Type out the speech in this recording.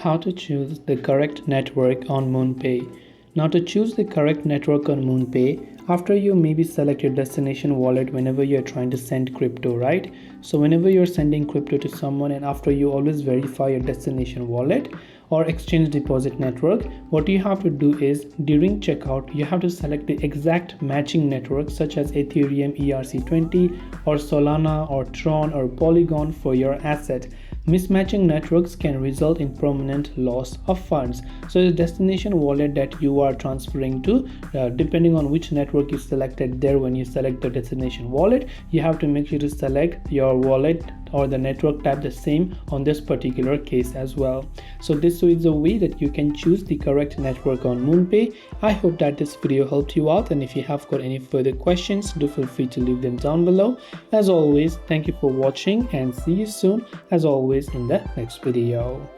How to choose the correct network on MoonPay. Now, to choose the correct network on MoonPay, after you maybe select your destination wallet whenever you're trying to send crypto, right? So whenever you're sending crypto to someone, and after you always verify your destination wallet or exchange deposit network, what you have to do is during checkout you have to select the exact matching network such as Ethereum ERC20 or Solana or Tron or Polygon for your asset. Mismatching networks can result in permanent loss of funds. So the destination wallet that you are transferring to, depending on which network you selected there when you select the destination wallet, you have to make sure to select your wallet or the network type the same on this particular case as well. So this is a way that you can choose the correct network on MoonPay. I hope that this video helped you out, and if you have got any further questions, do feel free to leave them down below. As always, thank you for watching and see you soon as always in the next video.